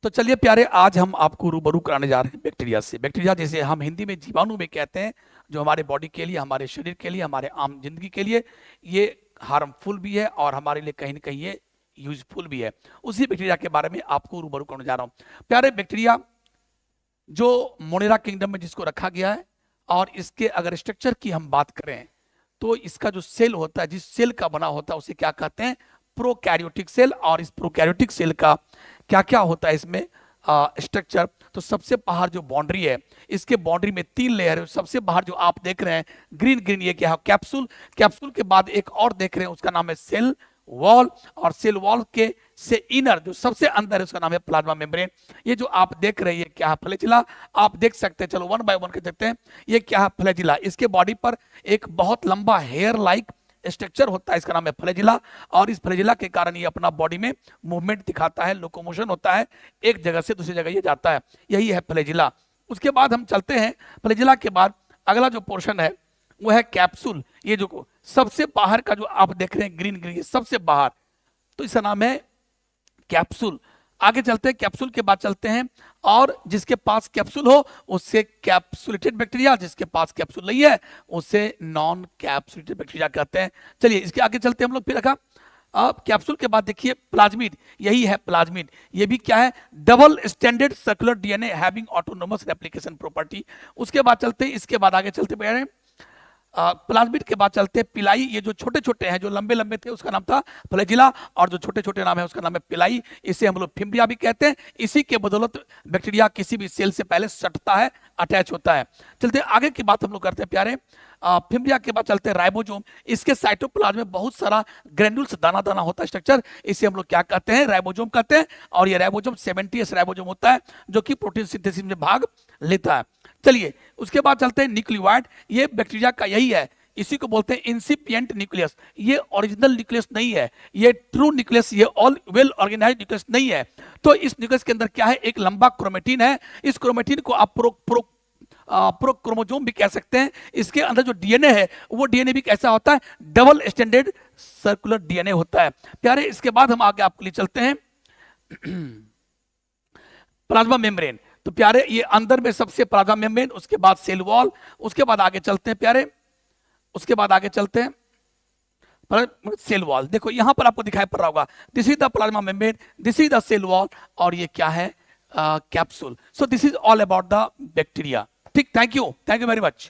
तो चलिए प्यारे, आज हम आपको रूबरू कराने जा रहे हैं बैक्टीरिया से। बैक्टीरिया जिसे हम हिंदी में जीवाणु में कहते हैं, जो हमारे बॉडी के लिए, हमारे शरीर के लिए, हमारे आम जिंदगी के लिए ये हार्मफुल भी है और हमारे लिए कहीं ना कहीं ये यूजफुल भी है। उसी बैक्टीरिया के बारे में आपको रूबरू कराने जा रहा हूँ। प्यारे, बैक्टीरिया जो मोनेरा किंगडम में जिसको रखा गया है, और इसके अगर स्ट्रक्चर की हम बात करें तो इसका जो सेल होता है, जिस सेल का बना होता है, उसे क्या कहते हैं? Prokaryotic cell. और इस प्रोकैरियोटिक सेल का क्या क्या होता है इसमें स्ट्रक्चर? तो सबसे बाहर जो बाउंड्री है, इसके बाउंड्री में 3 लेयर है। सबसे बाहर जो आप देख रहे हैं ग्रीन ग्रीन, ये क्या है? कैप्सूल। कैप्सूल के बाद एक और देख रहे हैं, उसका नाम है सेल वॉल। और सेल वॉल के से इनर जो सबसे अंदर है, उसका नाम है प्लाज्मा मेम्ब्रेन। ये जो आप देख रहे हैं ये क्या है? फ्लैजिला। आप देख सकते हैं, चलो वन बाय वन कर देखते हैं। ये क्या है? फ्लैजिला। इसके बॉडी पर एक बहुत लंबा हेयर लाइक स्ट्रक्चर होता है, इसका नाम है फ्लैजिला। और इस फ्लैजिला के कारण ये अपना बॉडी में मूवमेंट दिखाता है, लोकोमोशन होता है, एक जगह से दूसरी जगह ये जाता है। यही है फ्लैजिला। उसके बाद हम चलते हैं, फ्लैजिला के बाद अगला जो पोर्शन है वो है कैप्सूल। ये जो सबसे बाहर का जो आप देख रहे हैं ग्रीन ग्रीन, सबसे बाहर, तो इसका नाम है कैप्सूल। आगे चलते हैं, कैप्सूल के बाद चलते हैं, और जिसके पास कैप्सूल हो उससे कैप्सुलेटेड बैक्टीरिया, जिसके पास कैप्सूल नहीं है उसे नॉन कैप्सुलेटेड बैक्टीरिया कहते हैं। चलिए इसके आगे चलते हैं हम लोग फिर। रखा अब कैप्सूल के बाद देखिए प्लाज्मिड। यही है प्लाज्मिड। ये भी क्या है? Double standard circular DNA having autonomous replication property. उसके बाद चलते हैं, इसके बाद आगे चलते हैं प्लाज्मिड के बाद चलते हैं पिलाई। ये जो छोटे छोटे हैं, जो लंबे लंबे थे उसका नाम था फ्लैजिला, और जो छोटे छोटे नाम है उसका नाम है पिलाई। इसे हम लोग फिम्ब्रिया भी कहते हैं। इसी के बदौलत बैक्टीरिया किसी भी सेल से पहले सटता है, अटैच होता है। चलते आगे की बात हम लोग करते हैं प्यारे। फिम्ब्रिया के बाद चलते हैं राइबोसोम। इसके साइटोप्लाज्म में बहुत सारा ग्रेन्यूल्स, दाना दाना होता है स्ट्रक्चर, इसे हम लोग क्या कहते हैं? राइबोसोम कहते हैं। और ये राइबोसोम 70s राइबोसोम होता है, जो कि प्रोटीन सिंथेसिस में भाग लेता है। चलिए उसके बाद चलते हैं न्यूक्लियोइड। ये बैक्टीरिया का यही है, इसी को बोलते हैं इंसिपिएंट न्यूक्लियस। ये ओरिजिनल न्यूक्लियस नहीं है, ये ट्रू न्यूक्लियस, ये ऑल वेल ऑर्गेनाइज्ड न्यूक्लियस नहीं है। तो इस न्यूक्लियस के अंदर क्या है? एक लंबा क्रोमेटिन है। इस क्रोमेटिन को आप प्रोक्रोमोसोम भी कह सकते हैं। इसके अंदर जो डीएनए है वो डीएनए भी कैसा होता है? डबल स्टैंडर्ड सर्कुलर डीएनए होता है प्यारे। इसके बाद हम आगे आपके लिए चलते हैं प्लाज्मा मेम्ब्रेन। तो प्यारे ये अंदर में सबसे प्लाज्मा मेम्ब्रेन, उसके बाद सेल वॉल, उसके बाद आगे चलते हैं प्यारे, उसके बाद आगे चलते हैं सेल वॉल। देखो यहां पर आपको दिखाई पड़ रहा होगा, this is the plasma membrane, this is the cell wall, और ये क्या है? Capsule. So this is all about the bacteria. ठीक, थैंक यू वेरी मच।